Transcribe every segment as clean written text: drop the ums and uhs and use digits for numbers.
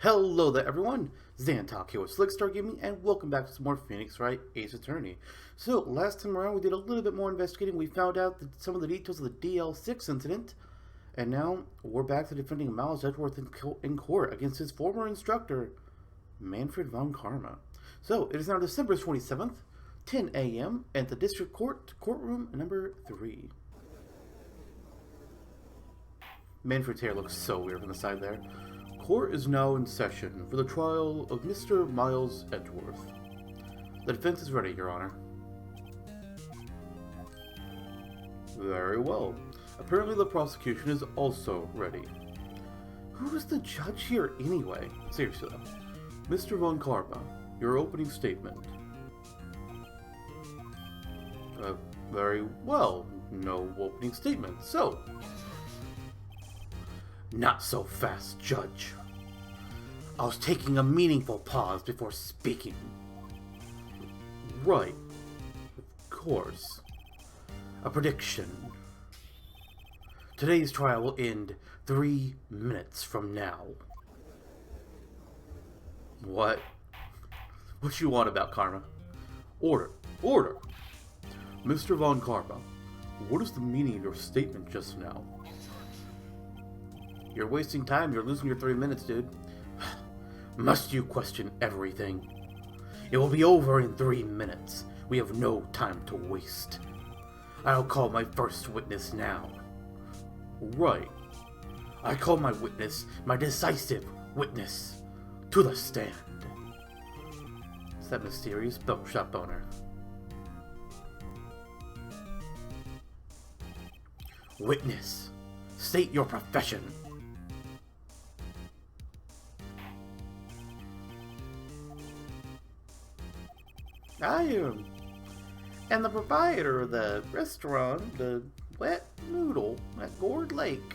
Hello there everyone, Zantok here with Slickstar Gaming, and welcome back to some more Phoenix Wright Ace Attorney. So, last time around we did a little bit more investigating. We found out some of the details of the DL6 incident, and now we're back to defending Miles Edgeworth in court against his former instructor, Manfred von Karma. So, it is now December 27th, 10 a.m. at the District Court, courtroom number 3. Manfred's hair looks so weird on the side there. Court is now in session for the trial of Mr. Miles Edgeworth. The defense is ready, Your Honor. Very well. Apparently the prosecution is also ready. Who is the judge here anyway? Seriously though. Mr. von Karma, your opening statement. Very well. No opening statement. So, not so fast, Judge. I was taking a meaningful pause before speaking. Right. Of course. A prediction. Today's trial will end 3 minutes from now. What? What you want about Karma? Order. Order! Mr. von Karma, what is the meaning of your statement just now? You're wasting time. You're losing your 3 minutes, dude. Must you question everything? It will be over in 3 minutes. We have no time to waste. I'll call my first witness now. Right. I call my witness, my decisive witness, to the stand. It's that mysterious belt shop owner. Witness, state your profession. I am the proprietor of the restaurant, the Wet Noodle at Gourd Lake.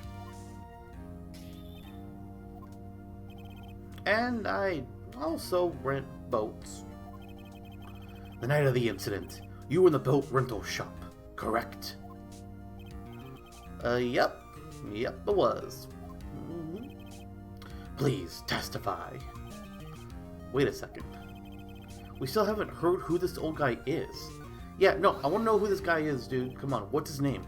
And I also rent boats. The night of the incident, you were in the boat rental shop, correct? Yep. Yep, it was. Please testify. Wait a second. We still haven't heard who this old guy is. Yeah, no, I want to know who this guy is, dude. Come on, what's his name?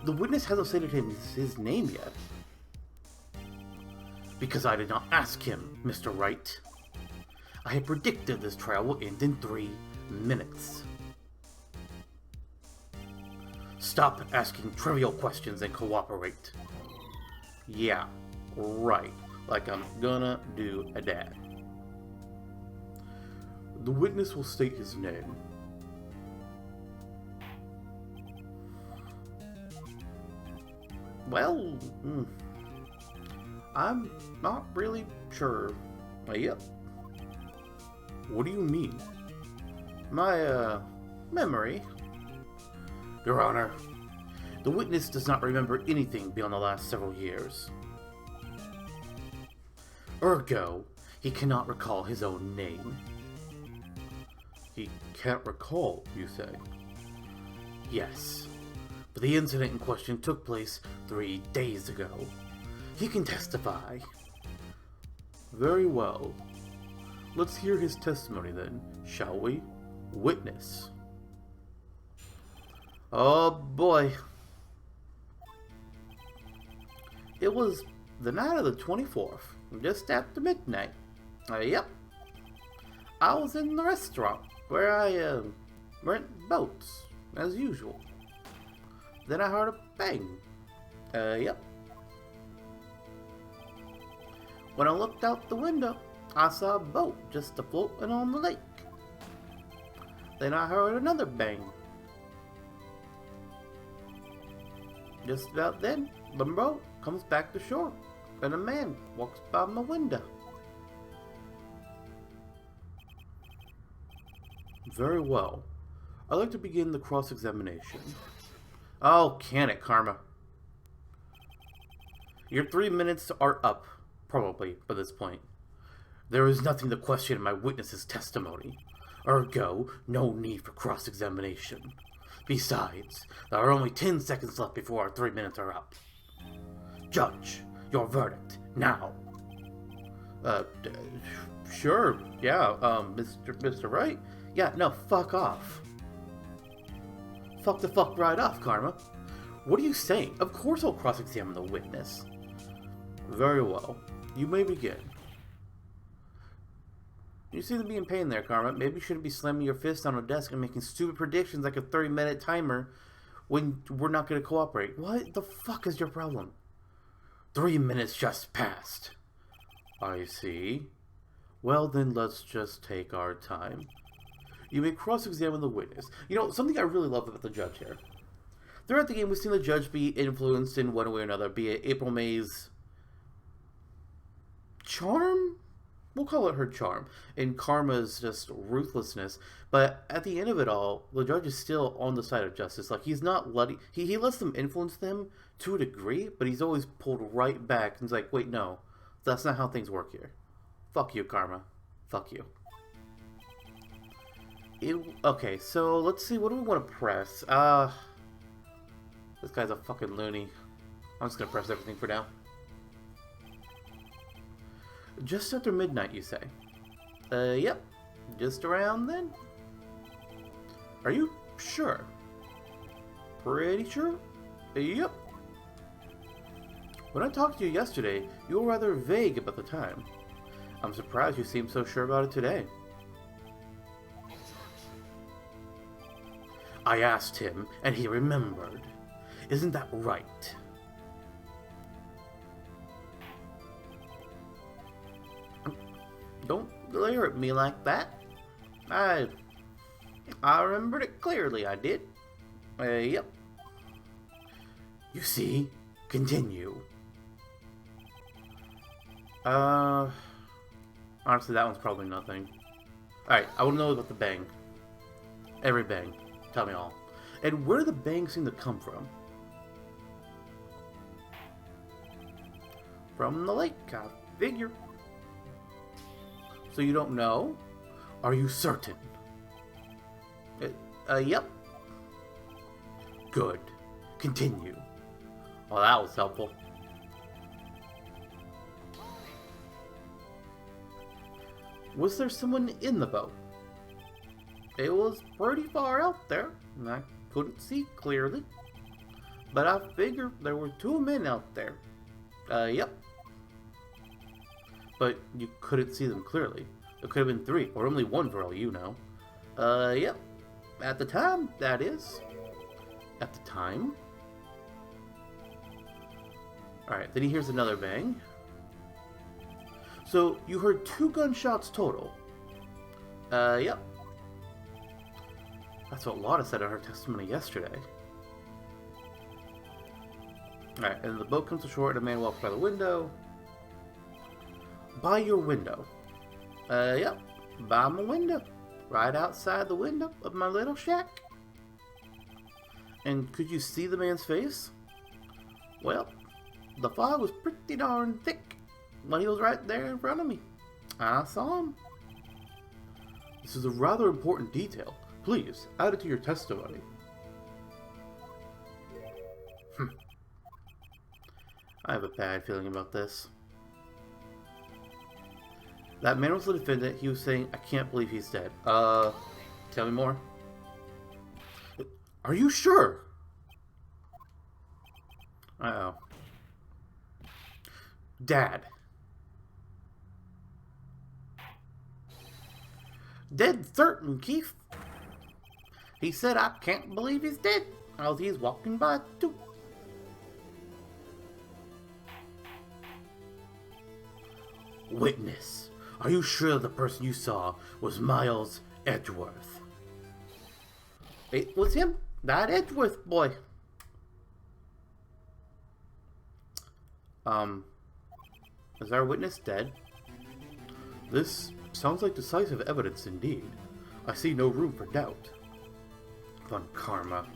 The witness hasn't stated his name yet. Because I did not ask him, Mr. Wright. I had predicted this trial will end in 3 minutes. Stop asking trivial questions and cooperate. Yeah, right. Like I'm gonna do a dad. The witness will state his name. Well, I'm not really sure. Yep. What do you mean? My, memory. Your Honor, the witness does not remember anything beyond the last several years. Ergo, he cannot recall his own name. He can't recall, you say? Yes, but the incident in question took place 3 days ago. He can testify. Very well. Let's hear his testimony then, shall we? Witness. Oh boy. It was the night of the 24th, just after midnight. Yep. I was in the restaurant where I rent boats, as usual. Then I heard a bang. Yep. When I looked out the window, I saw a boat just floating on the lake. Then I heard another bang. Just about then, the boat comes back to shore, and a man walks by my window. Very well. I'd like to begin the cross-examination. Oh, can it, Karma? Your 3 minutes are up, probably, by this point. There is nothing to question in my witness's testimony. Ergo, no need for cross-examination. Besides, there are only 10 seconds left before our 3 minutes are up. Judge, your verdict, now. D sure, yeah, Mr. Wright? Yeah, no, fuck off. Fuck the fuck right off, Karma. What are you saying? Of course I'll cross-examine the witness. Very well. You may begin. You seem to be in pain there, Karma. Maybe you shouldn't be slamming your fist on a desk and making stupid predictions like a 30-minute timer when we're not going to cooperate. What the fuck is your problem? 3 minutes just passed. I see. Well, then let's just take our time. You may cross-examine the witness. You know, something I really love about the judge here. Throughout the game, we've seen the judge be influenced in one way or another, be it April May's charm? We'll call it her charm. And Karma's just ruthlessness. But at the end of it all, the judge is still on the side of justice. Like, he's not letting... He lets them influence them to a degree, but he's always pulled right back. And he's like, wait, no. That's not how things work here. Fuck you, Karma. Fuck you. Okay, so let's see. What do we want to press? This guy's a fucking loony. I'm just gonna press everything for now. Just after midnight, you say? Yep. Just around then? Are you sure? Pretty sure? Yep. When I talked to you yesterday, you were rather vague about the time. I'm surprised you seem so sure about it today. I asked him, and he remembered. Isn't that right? Don't glare at me like that. I remembered it clearly, I did. Yep. You see? Continue. Honestly, that one's probably nothing. Alright, I want to know about the bang. Every bang. Tell me all. And where do the bangs seem to come from? From the lake, I figure. So you don't know? Are you certain? Yep. Good. Continue. Well, that was helpful. Was there someone in the boat? It was pretty far out there, and I couldn't see clearly. But I figured there were 2 men out there. Yep. But you couldn't see them clearly. It could have been 3, or only 1 for all you know. Yep. At the time, that is. At the time. Alright, then he hears another bang. So, you heard 2 gunshots total. Yep. That's what Lotta said in her testimony yesterday. Alright, and the boat comes to shore and a man walks by the window. By your window. Yep. By my window. Right outside the window of my little shack. And could you see the man's face? Well, the fog was pretty darn thick when he was right there in front of me. I saw him. This is a rather important detail. Please, add it to your testimony. I have a bad feeling about this. That man was the defendant. He was saying, I can't believe he's dead. Tell me more. Are you sure? Uh-oh. Dad. Dead certain, Keith. He said, I can't believe he's dead. As he's walking by, too. Witness. Are you sure the person you saw was Miles Edgeworth? It was him. That Edgeworth boy. Is our witness dead? This sounds like decisive evidence indeed. I see no room for doubt. Von Karma.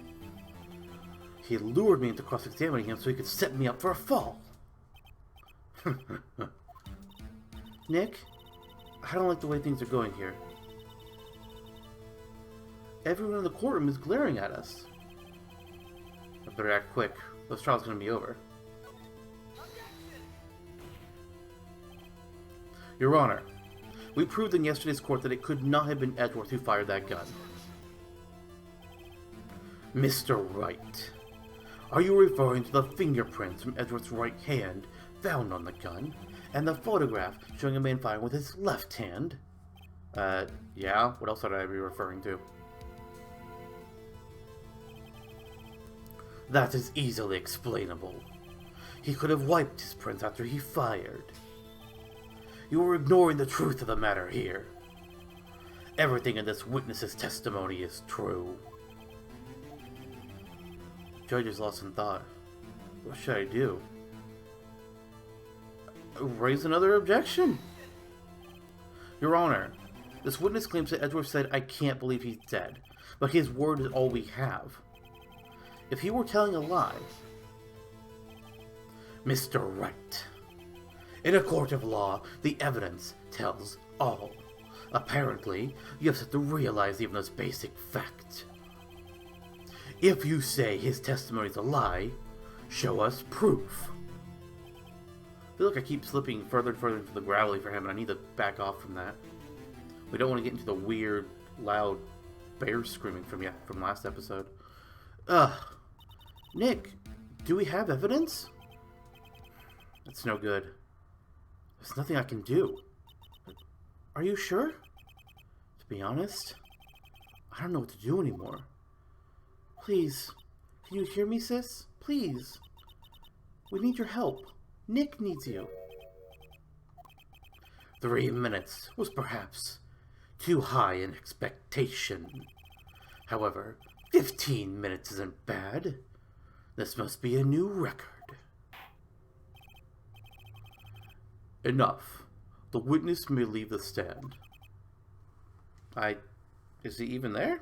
He lured me into cross-examining him so he could set me up for a fall. Nick, I don't like the way things are going here. Everyone in the courtroom is glaring at us. I better act quick. This trial's gonna be over. Your Honor, we proved in yesterday's court that it could not have been Edgeworth who fired that gun. Mr. Wright, are you referring to the fingerprints from Edgeworth's right hand found on the gun, and the photograph showing a man firing with his left hand? Yeah, what else would I be referring to? That is easily explainable. He could have wiped his prints after he fired. You are ignoring the truth of the matter here. Everything in this witness's testimony is true. Judge is lost in thought. What should I do? Raise another objection. Your Honor, this witness claims that Edgeworth said, "I can't believe he's dead," but his word is all we have. If he were telling a lie... Mr. Wright, in a court of law, the evidence tells all. Apparently, you have to realize even this basic fact. If you say his testimony is a lie, show us proof. I feel like I keep slipping further and further into the gravelly for him, and I need to back off from that. We don't want to get into the weird, loud bear screaming from last episode. Nick, do we have evidence? That's no good. There's nothing I can do. Are you sure? To be honest, I don't know what to do anymore. Please, can you hear me, sis? Please. We need your help. Nick needs you. 3 minutes was perhaps too high an expectation. However, 15 minutes isn't bad. This must be a new record. Enough. The witness may leave the stand. Is he even there?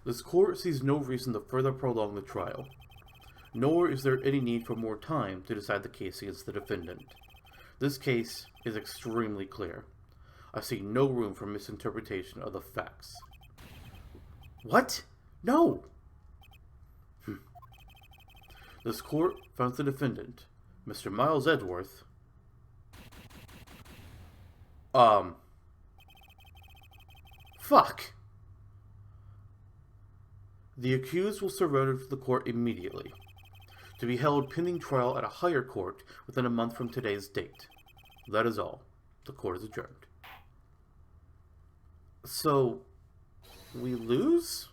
This court sees no reason to further prolong the trial, nor is there any need for more time to decide the case against the defendant. This case is extremely clear. I see no room for misinterpretation of the facts. What? No! This court finds the defendant, Mr. Miles Edgeworth, Fuck! The accused will surrender to the court immediately, to be held pending trial at a higher court within a month from today's date. That is all. The court is adjourned. So, we lose?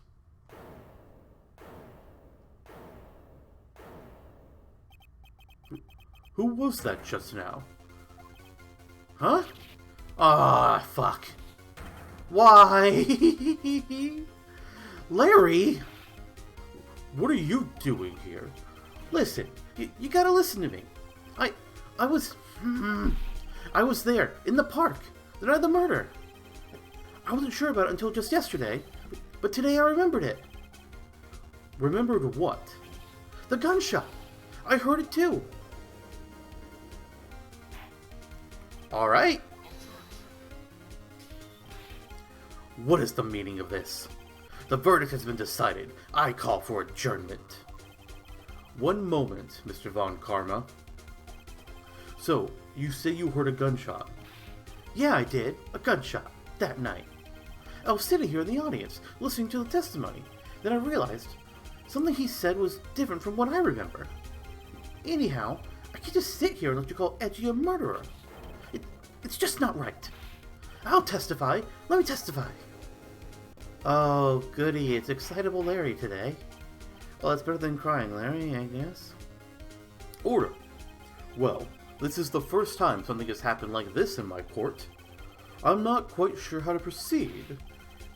Who was that just now? Huh? Ah, fuck. Why? Larry? What are you doing here? Listen, you gotta listen to me. I was there, in the park, the night of the murder. I wasn't sure about it until just yesterday, but today I remembered it. Remembered what? The gunshot. I heard it too. Alright. What is the meaning of this? The verdict has been decided. I call for adjournment. One moment, Mr. Von Karma. So, you say you heard a gunshot? Yeah, I did. A gunshot. That night. I was sitting here in the audience, listening to the testimony. Then I realized something he said was different from what I remember. Anyhow, I can't just sit here and let you call Edgy a murderer. It's just not right. I'll testify. Let me testify. Oh, goody. It's excitable Larry today. Well, that's better than crying Larry, I guess. Order. Well, this is the first time something has happened like this in my court. I'm not quite sure how to proceed.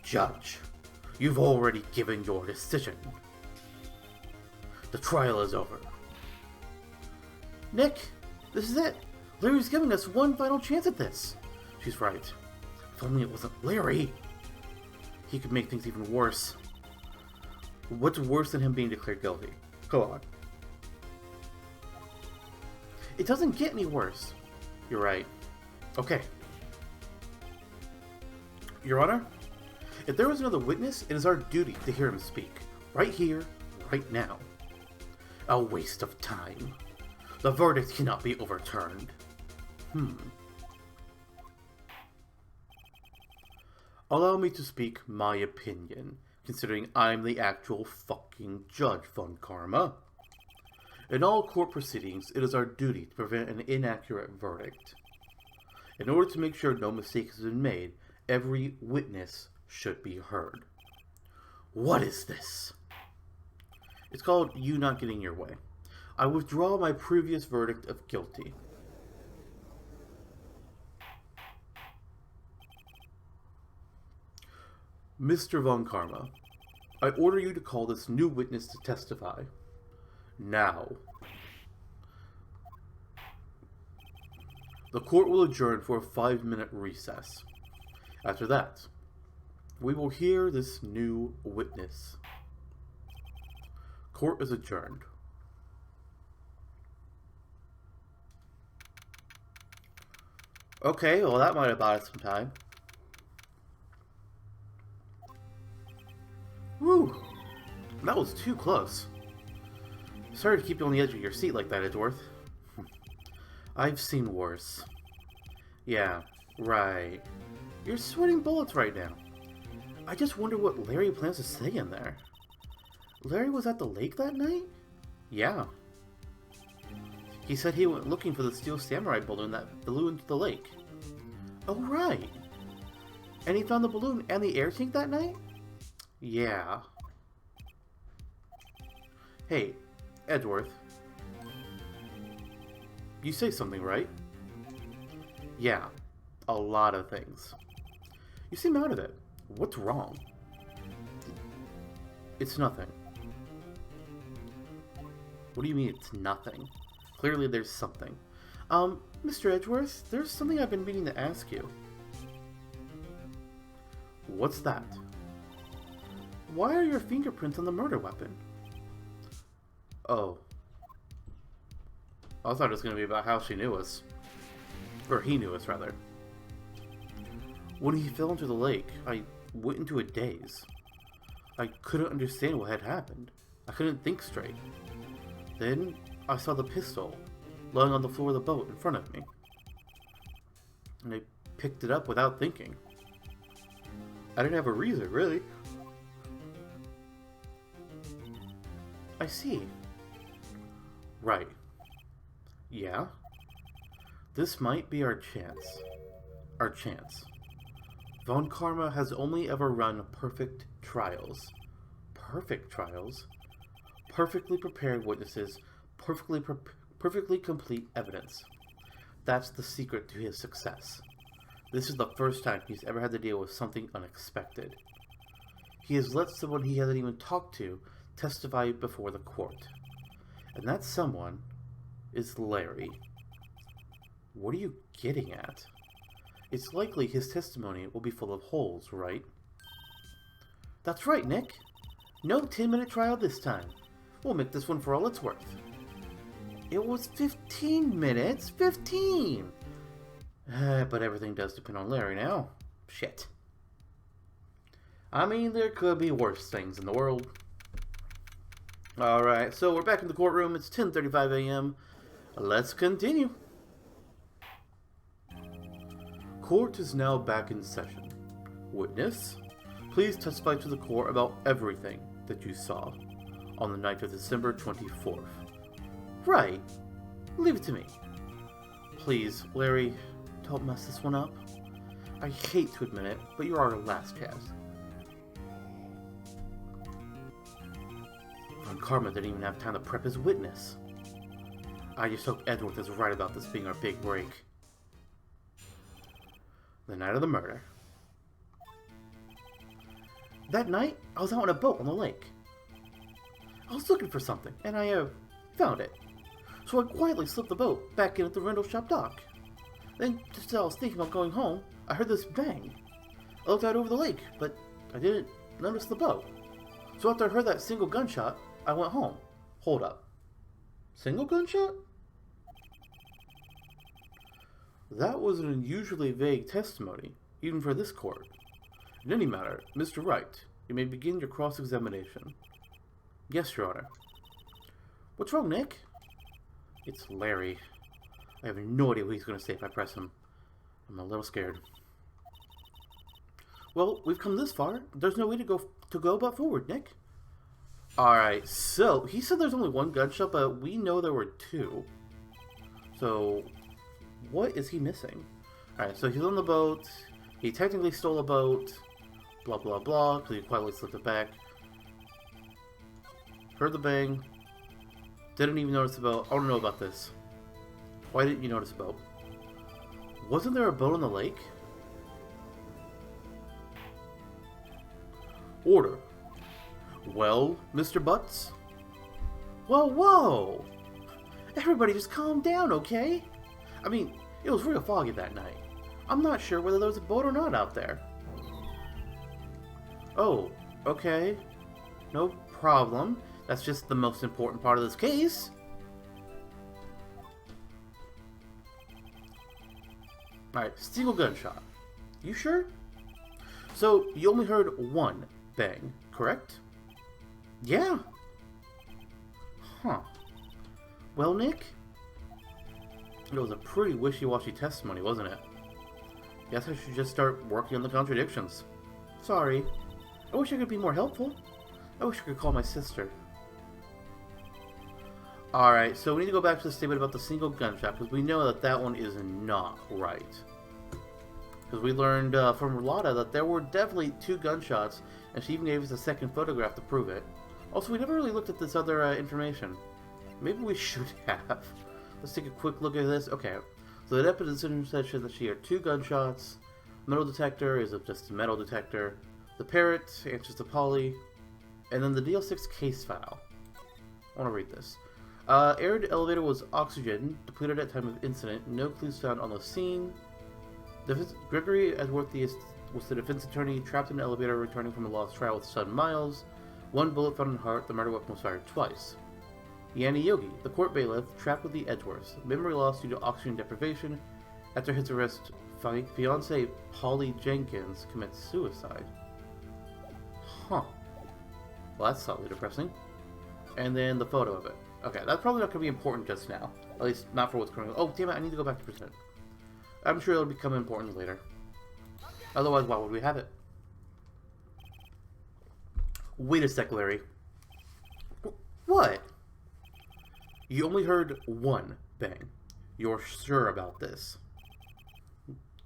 Judge, you've already given your decision. The trial is over. Nick, this is it. Larry's giving us one final chance at this. She's right. If only it wasn't Larry. He could make things even worse. What's worse than him being declared guilty? Go on. It doesn't get any worse. You're right. Okay. Your Honor, if there was another witness, it is our duty to hear him speak. Right here, right now. A waste of time. The verdict cannot be overturned. Allow me to speak my opinion, considering I'm the actual fucking judge, Von Karma. In all court proceedings, it is our duty to prevent an inaccurate verdict. In order to make sure no mistake has been made, every witness should be heard. What is this? It's called you not getting your way. I withdraw my previous verdict of guilty. Mr. Von Karma, I order you to call this new witness to testify. Now. The court will adjourn for a 5-minute recess. After that, we will hear this new witness. Court is adjourned. Okay, well that might have bought us some time. Whew, that was too close. Sorry to keep you on the edge of your seat like that, Edgeworth. I've seen worse. Yeah, right. You're sweating bullets right now. I just wonder what Larry plans to say in there. Larry was at the lake that night? Yeah. He said he went looking for the steel samurai balloon that flew into the lake. Oh, right. And he found the balloon and the air tank that night? Yeah. Hey, Edgeworth. You say something, right? Yeah, a lot of things. You seem out of it. What's wrong? It's nothing. What do you mean it's nothing? Clearly there's something. Mr. Edgeworth, there's something I've been meaning to ask you. What's that? Why are your fingerprints on the murder weapon? Oh. I thought it was going to be about how she knew us. Or he knew us, rather. When he fell into the lake, I went into a daze. I couldn't understand what had happened. I couldn't think straight. Then, I saw the pistol lying on the floor of the boat in front of me. And I picked it up without thinking. I didn't have a reason, really. I see. Right. Yeah? This might be our chance. Our chance. Von Karma has only ever run perfect trials. Perfect trials? Perfectly prepared witnesses, perfectly complete evidence. That's the secret to his success. This is the first time he's ever had to deal with something unexpected. He has let someone he hasn't even talked to testify before the court. And that someone is Larry. What are you getting at? It's likely his testimony will be full of holes, right? That's right, Nick. No 10-minute trial this time. We'll make this one for all it's worth. It was 15 minutes. 15! But everything does depend on Larry now. Shit. I mean, there could be worse things in the world. Alright, so we're back in the courtroom. It's 10:35 a.m. Let's continue. Court is now back in session. Witness, please testify to the court about everything that you saw on the night of December 24th. Right. Leave it to me. Please, Larry, don't mess this one up. I hate to admit it, but you're our last chance. Von Karma didn't even have time to prep his witness. I just hope Edgeworth is right about this being our big break. The night of the murder. That night, I was out on a boat on the lake. I was looking for something, and I found it. So I quietly slipped the boat back in at the rental shop dock. Then, just as I was thinking about going home, I heard this bang. I looked out over the lake, but I didn't notice the boat. So after I heard that single gunshot, I went home. Hold up. Single gunshot? That was an unusually vague testimony, even for this court. In any matter, Mr. Wright, you may begin your cross-examination. Yes, Your Honor. What's wrong, Nick? It's Larry. I have no idea what he's going to say if I press him. I'm a little scared. Well, we've come this far. There's no way to go but forward, Nick. Alright, so he said there's only one gunshot, but we know there were two. So, what is he missing? Alright, so he's on the boat. He technically stole a boat. Blah, blah, blah, because he quietly slipped it back. Heard the bang. Didn't even notice the boat. I don't know about this. Why didn't you notice the boat? Wasn't there a boat on the lake? Order. Well, Mr. Butts? Whoa, whoa! Everybody just calm down, okay? I mean, it was real foggy that night. I'm not sure whether there was a boat or not out there. Oh, okay. No problem. That's just the most important part of this case. Alright, single gunshot. You sure? So, you only heard one bang, correct? Yeah. Huh. Well, Nick? It was a pretty wishy-washy testimony, wasn't it? Guess I should just start working on the contradictions. Sorry. I wish I could be more helpful. I wish I could call my sister. Alright, so we need to go back to the statement about the single gunshot, because we know that that one is not right. Because we learned from Rolata that there were definitely two gunshots, and she even gave us a second photograph to prove it. Also, we never really looked at this other information. Maybe we should have. Let's take a quick look at this. Okay, so the deposition said that she had two gunshots. Metal detector is just a metal detector. The parrot answers to Polly. And then the DL6 case file. I want to read this. Air elevator was oxygen, depleted at time of incident. No clues found on the scene. Gregory Edworth was the defense attorney trapped in an elevator returning from a lost trial with son Miles. One bullet found in the heart. The murder weapon was fired twice. Yanni Yogi, the court bailiff, trapped with the Edgeworths. Memory loss due to oxygen deprivation. After his arrest, fiancée Polly Jenkins commits suicide. Huh. Well, that's slightly depressing. And then the photo of it. Okay, that's probably not going to be important just now. At least, not for what's going on. Oh, damn it, I need to go back to present. I'm sure it'll become important later. Otherwise, why would we have it? Wait a sec, Larry. What? You only heard one bang. You're sure about this?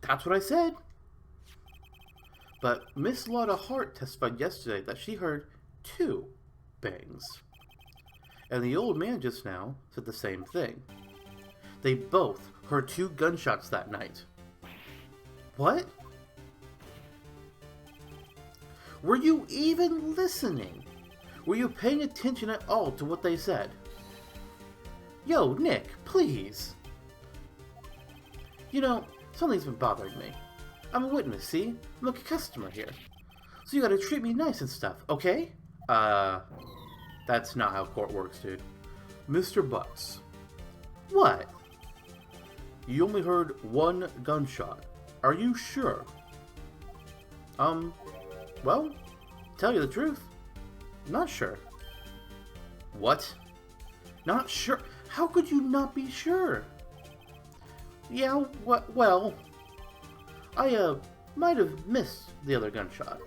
That's what I said. But Miss Lotta Hart testified yesterday that she heard two bangs. And the old man just now said the same thing. They both heard two gunshots that night. What? Were you even listening? Were you paying attention at all to what they said? Yo, Nick, please. You know, something's been bothering me. I'm a witness, see? I'm a customer here. So you gotta treat me nice and stuff, okay? That's not how court works, dude. Mr. Butts. What? You only heard one gunshot. Are you sure? Well, tell you the truth, not sure. What? Not sure? How could you not be sure? Yeah, well, I, might have missed the other gunshot.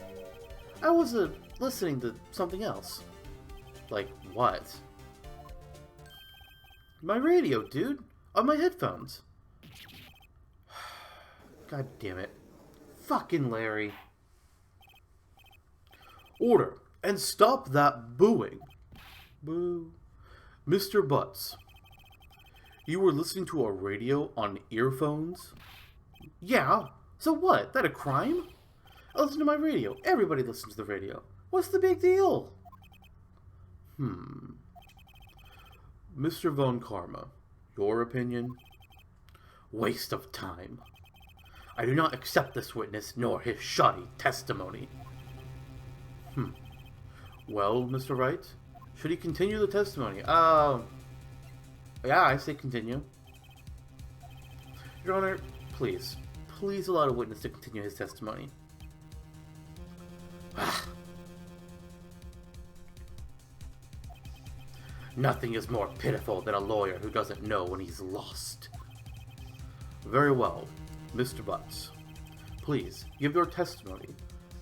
I was, listening to something else. Like, what? My radio, dude. On my headphones. God damn it. Fucking Larry. Order, and stop that booing. Boo. Mr. Butts. You were listening to a radio on earphones? Yeah. So what? That a crime? I listen to my radio. Everybody listens to the radio. What's the big deal? Mr. Von Karma, your opinion? Waste of time. I do not accept this witness nor his shoddy testimony. Well, Mr. Wright, should he continue the testimony? Yeah, I say continue. Your Honor, please allow the witness to continue his testimony. Nothing is more pitiful than a lawyer who doesn't know when he's lost. Very well, Mr. Butts. Please, give your testimony,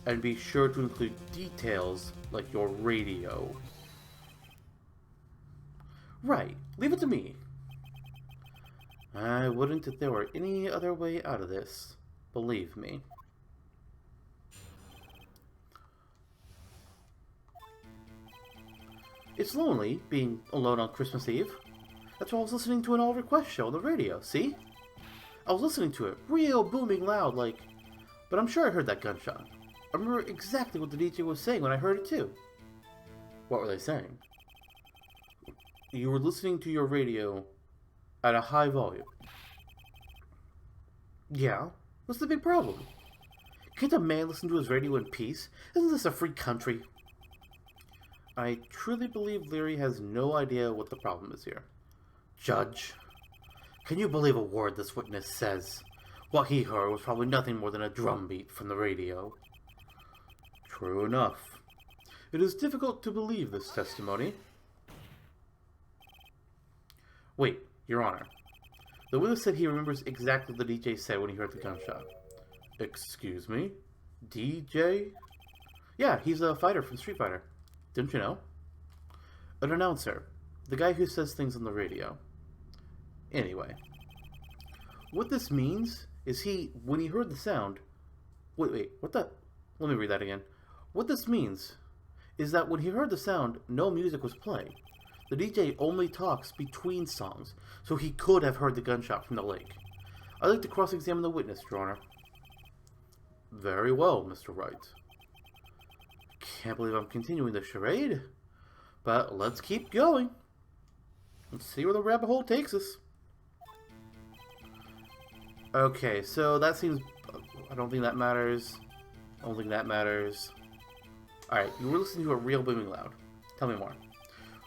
and be sure to include details like your radio. Right, leave it to me. I wouldn't if there were any other way out of this. Believe me. It's lonely, being alone on Christmas Eve. That's why I was listening to an all-request show on the radio, see? I was listening to it, real booming loud, like... But I'm sure I heard that gunshot. I remember exactly what the DJ was saying when I heard it too. What were they saying? You were listening to your radio at a high volume. Yeah? What's the big problem? Can't a man listen to his radio in peace? Isn't this a free country? I truly believe Leary has no idea what the problem is here. Judge, can you believe a word this witness says? What he heard was probably nothing more than a drumbeat from the radio. True enough. It is difficult to believe this testimony. Wait, Your Honor. The witness said he remembers exactly what the DJ said when he heard the gunshot. Excuse me? DJ? Yeah, he's a fighter from Street Fighter. Didn't you know? An announcer. The guy who says things on the radio. Anyway. What this means is when he heard the sound... Wait, what the... Let me read that again. What this means is that when he heard the sound, no music was playing. The DJ only talks between songs, so he could have heard the gunshot from the lake. I'd like to cross-examine the witness, Your Honor. Very well, Mr. Wright. Can't believe I'm continuing the charade, but let's keep going. Let's see where the rabbit hole takes us. Okay, so that seems... I don't think that matters. I don't think that matters. Alright, you were listening to a real booming loud. Tell me more.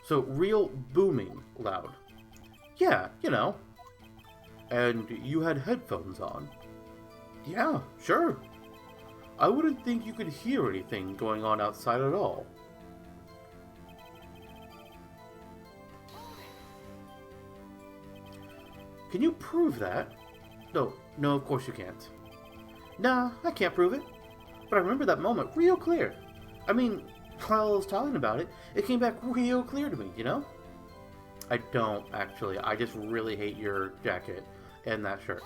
So, real booming loud. Yeah, you know. And you had headphones on. Yeah, sure. I wouldn't think you could hear anything going on outside at all. Can you prove that? No, of course you can't. Nah, I can't prove it. But I remember that moment real clear. I mean, while I was talking about it, it came back real clear to me, you know? I don't, actually. I just really hate your jacket and that shirt.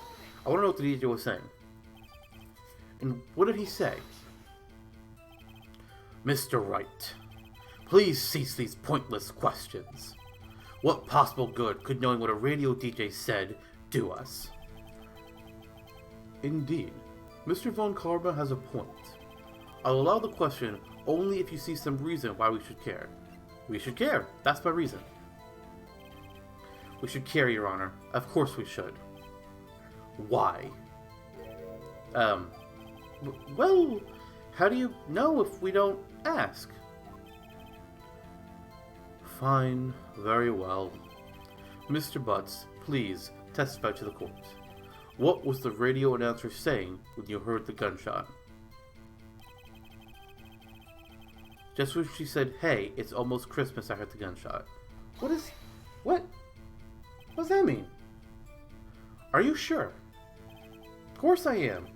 I want to know what the DJ was saying. And what did he say? Mr. Wright, please cease these pointless questions. What possible good could knowing what a radio DJ said do us? Indeed, Mr. Von Karma has a point. I'll allow the question only if you see some reason why we should care. We should care. That's my reason. We should care, Your Honor. Of course we should. Why? Well, how do you know if we don't ask? Fine, very well. Mr. Butts, please testify to the court. What was the radio announcer saying when you heard the gunshot? Just when she said, hey, it's almost Christmas, I heard the gunshot. What does that mean? Are you sure? Of course I am.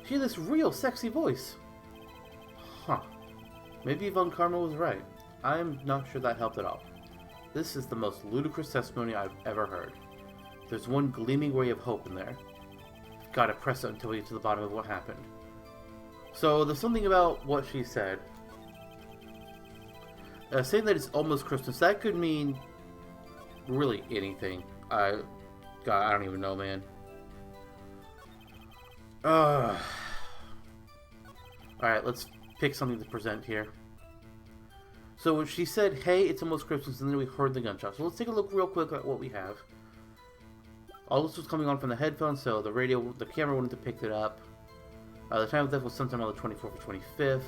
She had this real sexy voice. Huh. Maybe Von Karma was right. I'm not sure that helped at all. This is the most ludicrous testimony I've ever heard. There's one gleaming ray of hope in there. Gotta press it until we get to the bottom of what happened. So, there's something about what she said. Saying that it's almost Christmas, that could mean really anything. I don't even know, man. Alright, let's pick something to present here. So she said, hey, it's almost Christmas, and then we heard the gunshot. So let's take a look real quick at what we have. All this was coming on from the headphones, so the camera wouldn't have picked it up. The time of death was sometime on the 24th or 25th.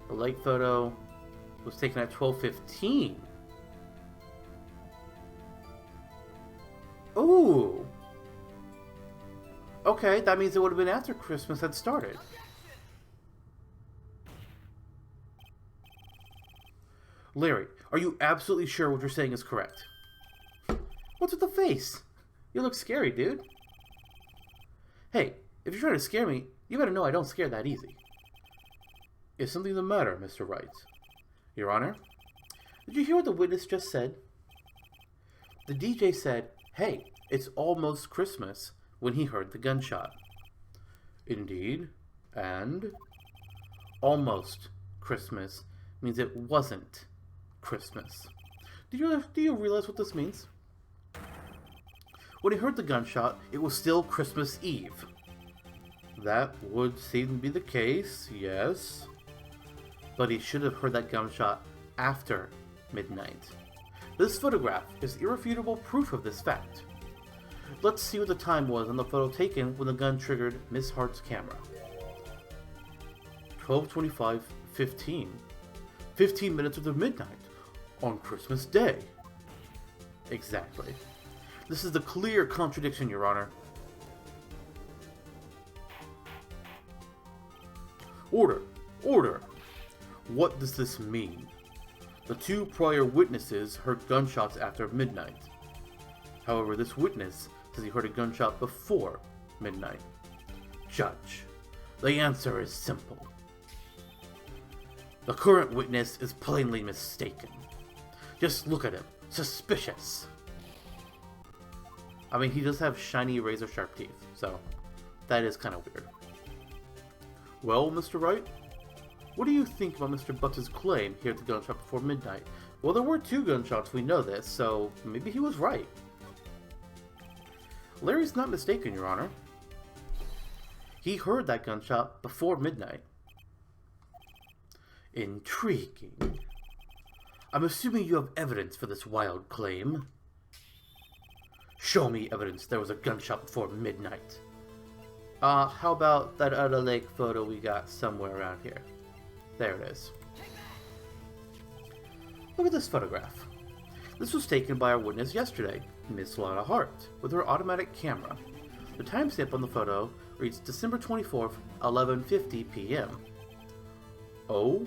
The lake photo was taken at 12:15. Ooh. Okay, that means it would have been after Christmas had started. Larry, are you absolutely sure what you're saying is correct? What's with the face? You look scary, dude. Hey, if you're trying to scare me, you better know I don't scare that easy. Is something the matter, Mr. Wright? Your Honor? Did you hear what the witness just said? The DJ said, "Hey, it's almost Christmas," when he heard the gunshot. Indeed, and? Almost Christmas means it wasn't Christmas. Do you realize what this means? When he heard the gunshot, it was still Christmas Eve. That would seem to be the case, yes. But he should have heard that gunshot after midnight. This photograph is irrefutable proof of this fact. Let's see what the time was on the photo taken when the gun triggered Miss Hart's camera. 12:25:15. 15 minutes of the midnight on Christmas Day. Exactly. This is the clear contradiction, Your Honor. Order! Order! What does this mean? The two prior witnesses heard gunshots after midnight. However, this witness says he heard a gunshot before midnight. Judge, the answer is simple. The current witness is plainly mistaken. Just look at him. Suspicious. I mean, he does have shiny razor-sharp teeth, so that is kind of weird. Well, Mr. Wright, what do you think about Mr. Butts' claim he heard the gunshot before midnight? Well, there were two gunshots, we know this, so maybe he was right. Larry's not mistaken, Your Honor. He heard that gunshot before midnight. Intriguing. I'm assuming you have evidence for this wild claim. Show me evidence there was a gunshot before midnight. How about that other lake photo we got somewhere around here? There it is. Look at this photograph. This was taken by our witness yesterday, Miss Lana Hart, with her automatic camera. The timestamp on the photo reads December 24th, 11:50 p.m. Oh?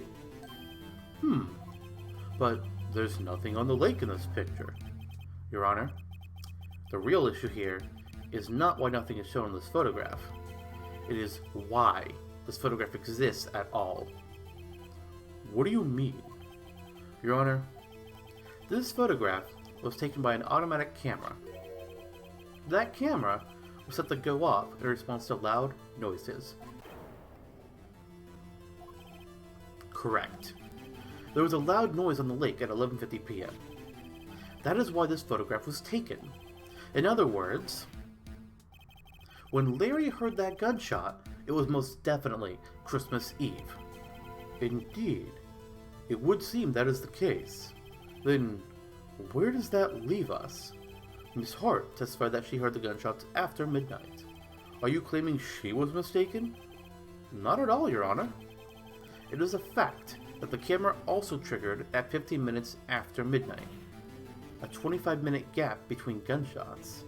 But there's nothing on the lake in this picture. Your Honor, the real issue here is not why nothing is shown in this photograph. It is why this photograph exists at all. What do you mean? Your Honor, this photograph was taken by an automatic camera. That camera was set to go off in response to loud noises. Correct. There was a loud noise on the lake at 11:50 p.m. That is why this photograph was taken. In other words, when Larry heard that gunshot, it was most definitely Christmas Eve. Indeed. It would seem that is the case. Then, where does that leave us? Miss Hart testified that she heard the gunshots after midnight. Are you claiming she was mistaken? Not at all, Your Honor. It is a fact that the camera also triggered at 15 minutes after midnight. A 25-minute gap between gunshots.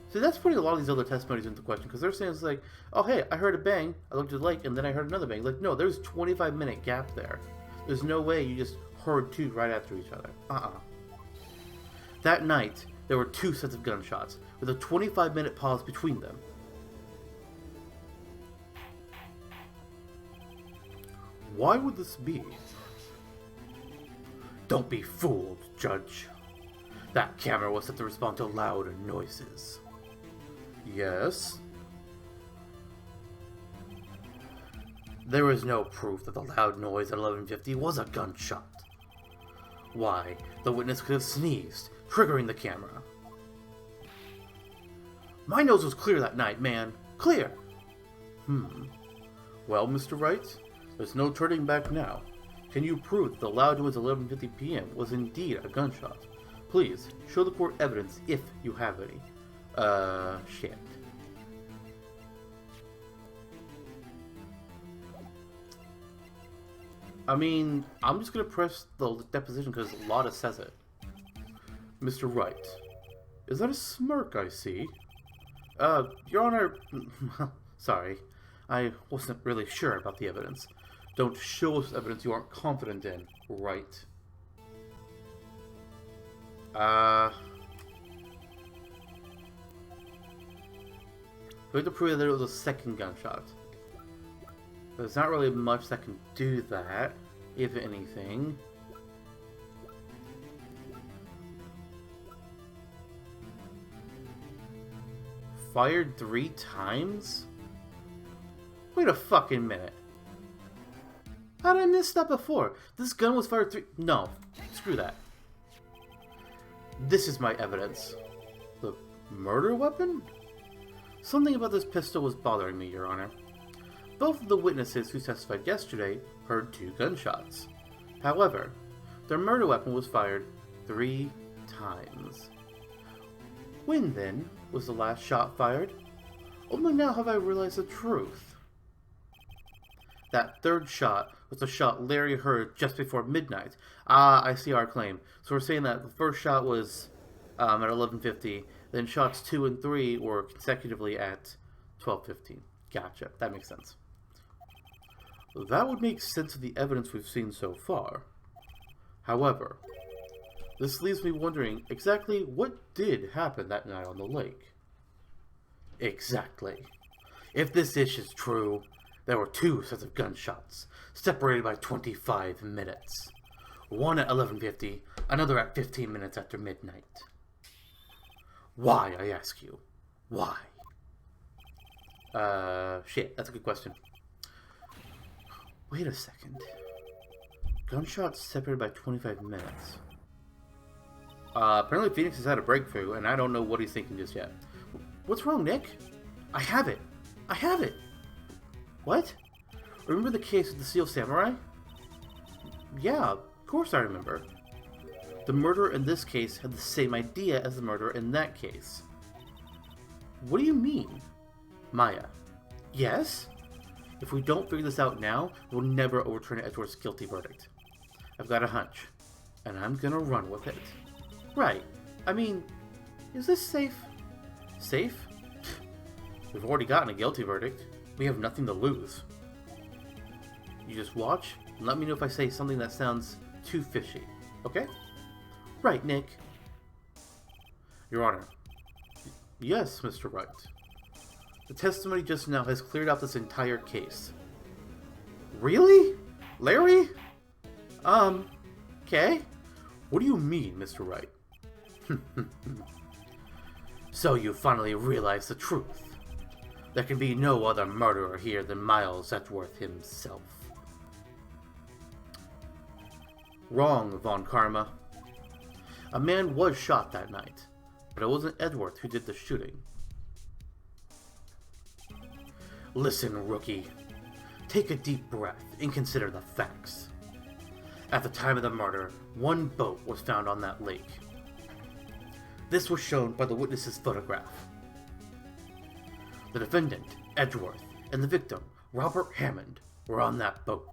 See, that's putting a lot of these other testimonies into question, because they're saying it's like, oh hey, I heard a bang, I looked at the lake, and then I heard another bang. Like, no, there's a 25-minute gap there. There's no way you just heard two right after each other. That night, there were two sets of gunshots, with a 25-minute pause between them. Why would this be? Don't be fooled, Judge. That camera was set to respond to loud noises. Yes? There is no proof that the loud noise at 11:50 was a gunshot. Why, the witness could have sneezed, triggering the camera. My nose was clear that night, man. Clear! Well, Mr. Wright, there's no turning back now. Can you prove that the loud noise at 11:50 p.m. was indeed a gunshot? Please, show the court evidence if you have any. Shit. I mean, I'm just gonna press the deposition because Lotta says it. Mr. Wright, is that a smirk I see? Your Honor, sorry, I wasn't really sure about the evidence. Don't show us evidence you aren't confident in. Right. We have to prove that it was a second gunshot. There's not really much that can do that, if anything. Fired 3 times? Wait a fucking minute. How did I miss that before? This gun was fired 3... No. Screw that. This is my evidence. The murder weapon? Something about this pistol was bothering me, Your Honor. Both of the witnesses who testified yesterday heard 2 gunshots. However, their murder weapon was fired 3 times. When, then, was the last shot fired? Only now have I realized the truth. That third shot was the shot Larry heard just before midnight. Ah, I see our claim. So we're saying that the first shot was at 11:50, then shots 2 and 3 were consecutively at 12:15. Gotcha. That makes sense. That would make sense of the evidence we've seen so far. However, this leaves me wondering exactly what did happen that night on the lake. Exactly. If this ish is true, there were 2 sets of gunshots, separated by 25 minutes. One at 11:50, another at 15 minutes after midnight. Why, I ask you? Why? Shit, that's a good question. Wait a second. Gunshots separated by 25 minutes. Apparently Phoenix has had a breakthrough, and I don't know what he's thinking just yet. What's wrong, Nick? I have it! I have it! What? Remember the case of the Seal Samurai? Yeah, of course I remember. The murderer in this case had the same idea as the murderer in that case. What do you mean? Maya. Yes? If we don't figure this out now, we'll never overturn Edward's guilty verdict. I've got a hunch, and I'm gonna run with it. Right. I mean, is this safe? Safe? We've already gotten a guilty verdict. We have nothing to lose. You just watch, and let me know if I say something that sounds too fishy. Okay? Right, Nick. Your Honor. Yes, Mr. Wright. The testimony just now has cleared up this entire case. Really? Larry? Okay. What do you mean, Mr. Wright? So you finally realize the truth. There can be no other murderer here than Miles Edgeworth himself. Wrong, Von Karma. A man was shot that night, but it wasn't Edgeworth who did the shooting. Listen, rookie. Take a deep breath and consider the facts. At the time of the murder, 1 boat was found on that lake. This was shown by the witness's photograph. The defendant, Edgeworth, and the victim, Robert Hammond, were on that boat.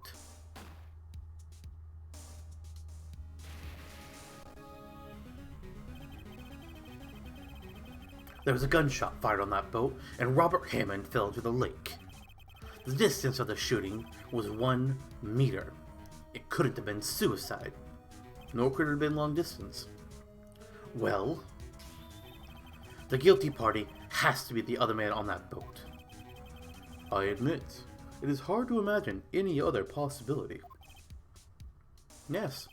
There was a gunshot fired on that boat, and Robert Hammond fell into the lake. The distance of the shooting was 1 meter. It couldn't have been suicide, nor could it have been long distance. Well, the guilty party has to be the other man on that boat. I admit, it is hard to imagine any other possibility. Yes,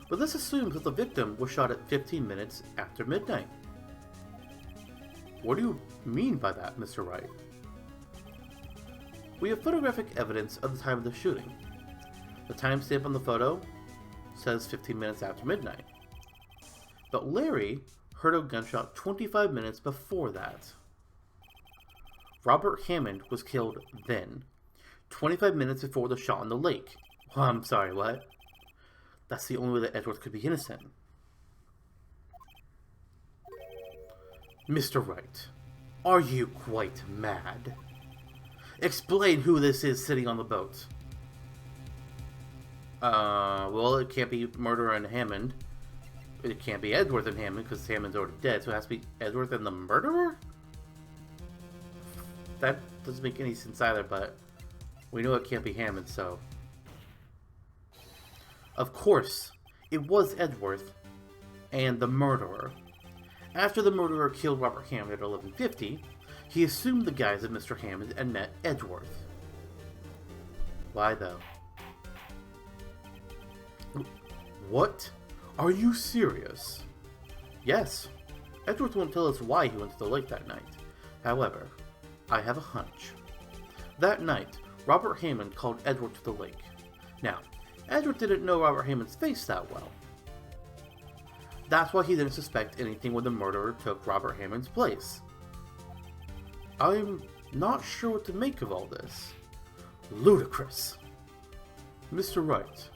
but this assumes that the victim was shot at 15 minutes after midnight. What do you mean by that, Mr. Wright? We have photographic evidence of the time of the shooting. The timestamp on the photo says 15 minutes after midnight. But Larry heard a gunshot 25 minutes before that. Robert Hammond was killed then, 25 minutes before the shot in the lake. Oh, I'm sorry, what? That's the only way that Edgeworth could be innocent. Mr. Wright, are you quite mad? Explain who this is sitting on the boat. Well, it can't be murderer and Hammond. It can't be Edgeworth and Hammond because Hammond's already dead, so it has to be Edgeworth and the murderer? That doesn't make any sense either, but we know it can't be Hammond, so Of course, it was Edgeworth and the murderer. After the murderer killed Robert Hammond at 1150, he assumed the guise of Mr. Hammond and met Edgeworth. Why though? What? Are you serious? Yes. Edgeworth won't tell us why he went to the lake that night. However, I have a hunch. That night, Robert Hammond called Edgeworth to the lake. Now, Edgeworth didn't know Robert Hammond's face that well. That's why he didn't suspect anything when the murderer took Robert Hammond's place. I'm not sure what to make of all this. Ludicrous. Mr. Wright,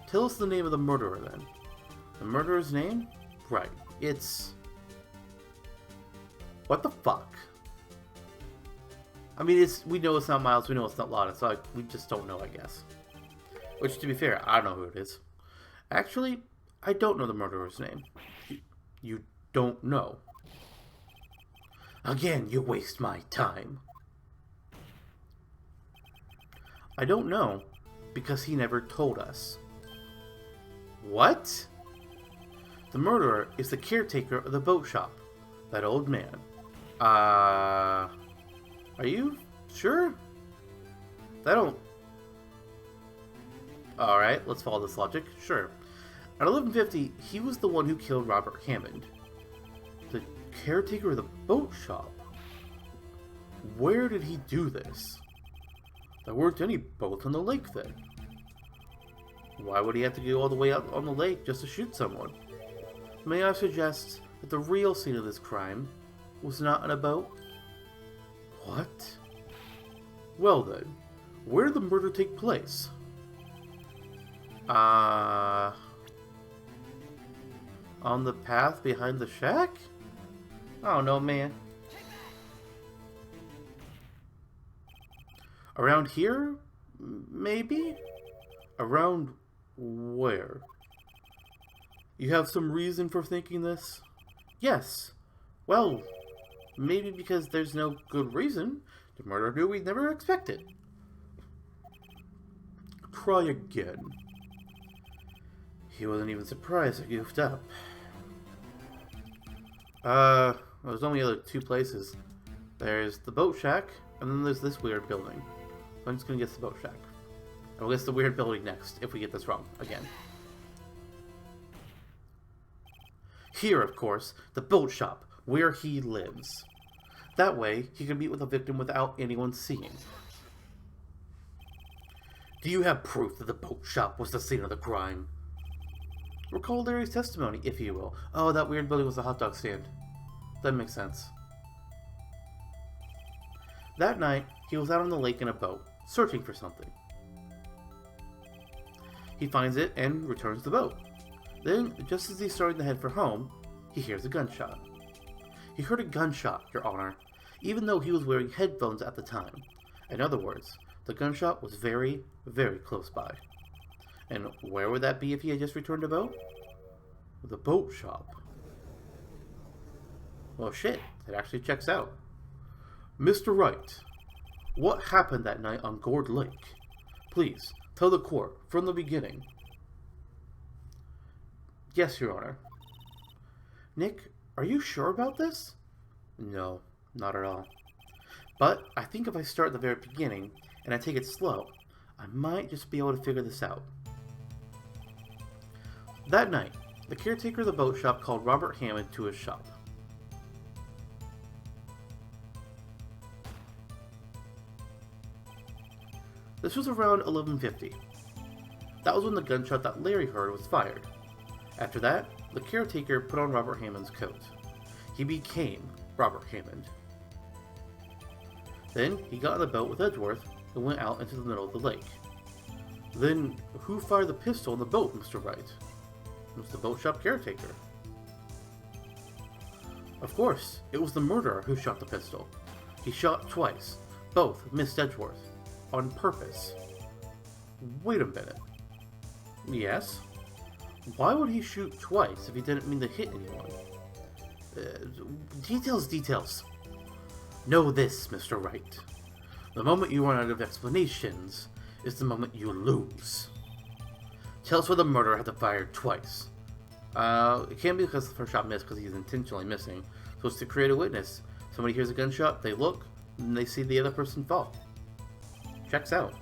tell us the name of the murderer then. The murderer's name? Right. It's... What the fuck? I mean, we know it's not Miles, we know it's not Lana, so we just don't know, I guess. Which, to be fair, I don't know who it is. Actually, I don't know the murderer's name. You don't know. Again, you waste my time. I don't know, because he never told us. What? The murderer is the caretaker of the boat shop. That old man. Are you sure? I don't... Alright, let's follow this logic. Sure. At 1150, he was the one who killed Robert Hammond. The caretaker of the boat shop? Where did he do this? There weren't any boats on the lake then. Why would he have to go all the way out on the lake just to shoot someone? May I suggest that the real scene of this crime was not in a boat? What? Well then, where did the murder take place? On the path behind the shack? I don't know, man. Around here? Maybe? Around where? You have some reason for thinking this? Yes. Well, maybe because there's no good reason. The murderer knew we'd never expected. Try again. He wasn't even surprised I goofed up. There's only other two places. There's the boat shack, and then there's this weird building. I'm just gonna guess the boat shack. I'll guess the weird building next, if we get this wrong again. Here, of course, the boat shop, where he lives. That way, he can meet with the victim without anyone seeing. Do you have proof that the boat shop was the scene of the crime? Recall Larry's testimony, if you will. Oh, that weird building was a hot dog stand. That makes sense. That night, he was out on the lake in a boat, searching for something. He finds it and returns the boat. Then, just as he's starting to head for home, he hears a gunshot. He heard a gunshot, Your Honor, even though he was wearing headphones at the time. In other words, the gunshot was very, very close by. And where would that be if he had just returned the boat? The boat shop. Well, shit, it actually checks out. Mr. Wright, what happened that night on Gourd Lake? Please, tell the court from the beginning. Yes, Your Honor. Nick, are you sure about this? No, not at all. But I think if I start at the very beginning, and I take it slow, I might just be able to figure this out. That night, the caretaker of the boat shop called Robert Hammond to his shop. This was around 1150. That was when the gunshot that Larry heard was fired. After that, the caretaker put on Robert Hammond's coat. He became Robert Hammond. Then, he got in the boat with Edgeworth and went out into the middle of the lake. Then, who fired the pistol in the boat, Mr. Wright? It was the boat shop caretaker. Of course, it was the murderer who shot the pistol. He shot twice. Both missed Edgeworth. On purpose. Wait a minute. Yes? Why would he shoot twice if he didn't mean to hit anyone? Details. Know this, Mr. Wright. The moment you run out of explanations is the moment you lose. Tell us why the murderer had to fire twice. It can't be because the first shot missed because he's intentionally missing. So it's to create a witness. Somebody hears a gunshot, they look, and they see the other person fall. Checks out.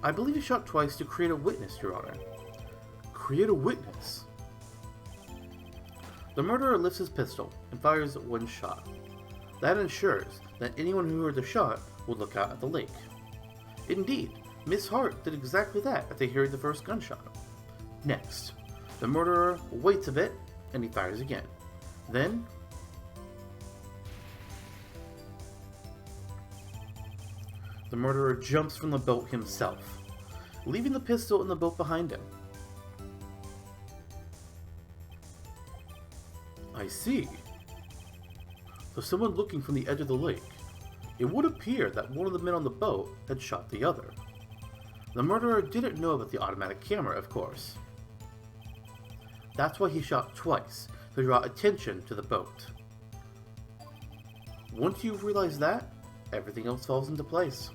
I believe he shot twice to create a witness, Your Honor. Create a witness? The murderer lifts his pistol and fires one shot. That ensures that anyone who heard the shot will look out at the lake. Indeed, Miss Hart did exactly that after hearing the first gunshot. Next, the murderer waits a bit and he fires again. Then, the murderer jumps from the boat himself, leaving the pistol in the boat behind him. I see. So someone looking from the edge of the lake. It would appear that one of the men on the boat had shot the other. The murderer didn't know about the automatic camera, of course. That's why he shot twice, to draw attention to the boat. Once you've realized that, everything else falls into place.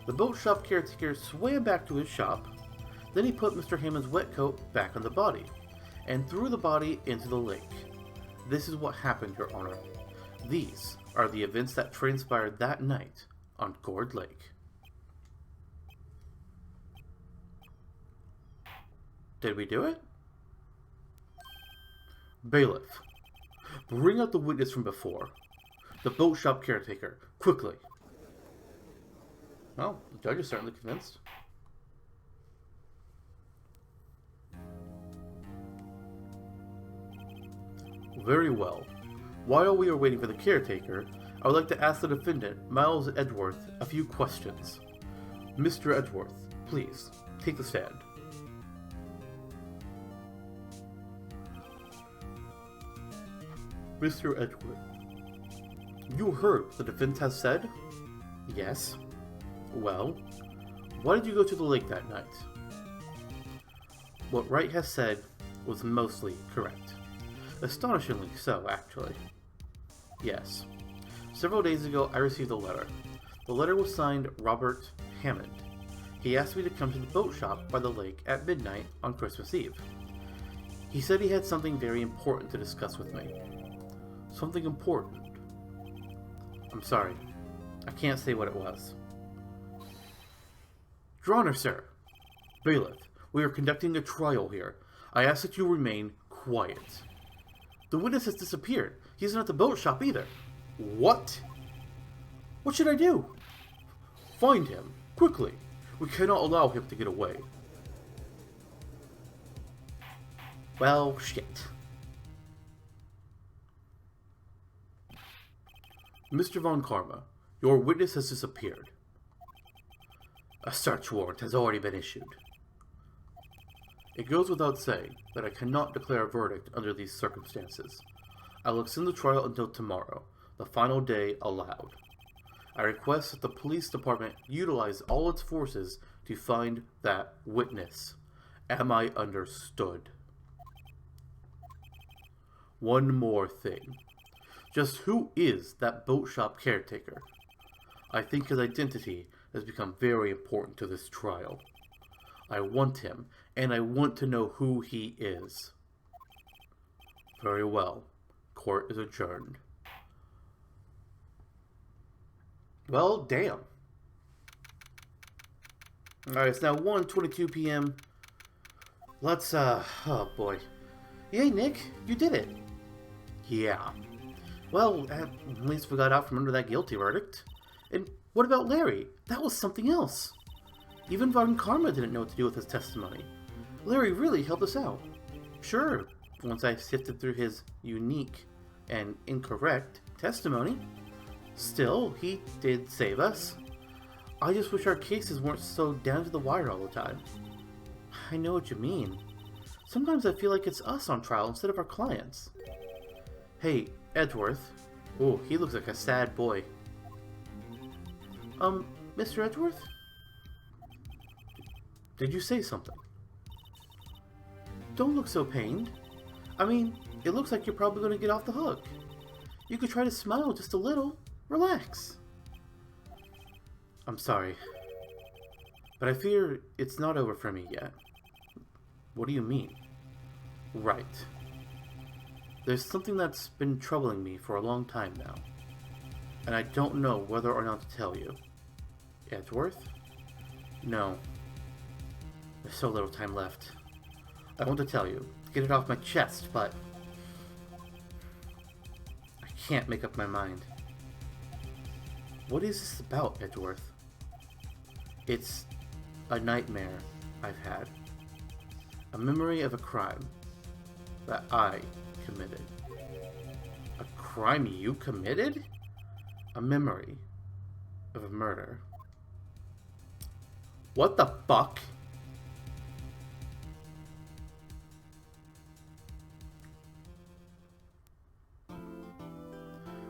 The boat shop caretaker swam back to his shop, then he put Mr. Hammond's wet coat back on the body, and threw the body into the lake. This is what happened, Your Honor. These are the events that transpired that night on Gourd Lake. Did we do it? Bailiff, bring out the witness from before. The boat shop caretaker, quickly. Well, the judge is certainly convinced. Very well. While we are waiting for the caretaker, I would like to ask the defendant, Miles Edgeworth, a few questions. Mr. Edgeworth, please, take the stand. Mr. Edgeworth, you heard what the defense has said? Yes. Well, why did you go to the lake that night? What Wright has said was mostly correct. Astonishingly so, actually. Yes. Several days ago, I received a letter. The letter was signed Robert Hammond. He asked me to come to the boat shop by the lake at midnight on Christmas Eve. He said he had something very important to discuss with me. Something important? I'm sorry. I can't say what it was. Your Honor, sir. Bailiff, we are conducting a trial here. I ask that you remain quiet. The witness has disappeared. He isn't at the boat shop either. What? What should I do? Find him, quickly. We cannot allow him to get away. Well, shit. Mr. Von Karma, your witness has disappeared. A search warrant has already been issued. It goes without saying that I cannot declare a verdict under these circumstances. I will extend the trial until tomorrow, the final day allowed. I request that the police department utilize all its forces to find that witness. Am I understood? One more thing. Just who is that boat shop caretaker? I think his identity has become very important to this trial. I want him, and I want to know who he is. Very well. Court is adjourned. Well, damn. Alright, it's now 1:22 p.m. Let's, oh boy. Yay, Nick, you did it. Yeah. Well, at least we got out from under that guilty verdict. And what about Larry? That was something else. Even Von Karma didn't know what to do with his testimony. Larry really helped us out. Sure, once I sifted through his unique and incorrect testimony. Still, he did save us. I just wish our cases weren't so down to the wire all the time. I know what you mean. Sometimes I feel like it's us on trial instead of our clients. Hey, Edgeworth. Oh, he looks like a sad boy. Mr. Edgeworth? Did you say something? Don't look so pained. I mean, it looks like you're probably going to get off the hook. You could try to smile just a little. Relax. I'm sorry, but I fear it's not over for me yet. What do you mean? Right. There's something that's been troubling me for a long time now, and I don't know whether or not to tell you. Edgeworth? No. There's so little time left. I want to tell you, get it off my chest, but I can't make up my mind. What is this about, Edgeworth? It's a nightmare I've had. A memory of a crime that I committed. A crime you committed? A memory of a murder. What the fuck?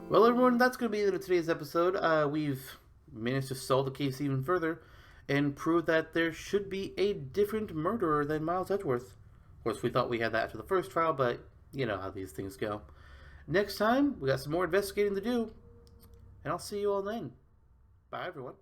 Well, everyone, that's going to be the end of today's episode. We've managed to solve the case even further and prove that there should be a different murderer than Miles Edgeworth. Of course, we thought we had that after the first trial, but you know how these things go. Next time, we got some more investigating to do, and I'll see you all then. Bye, everyone.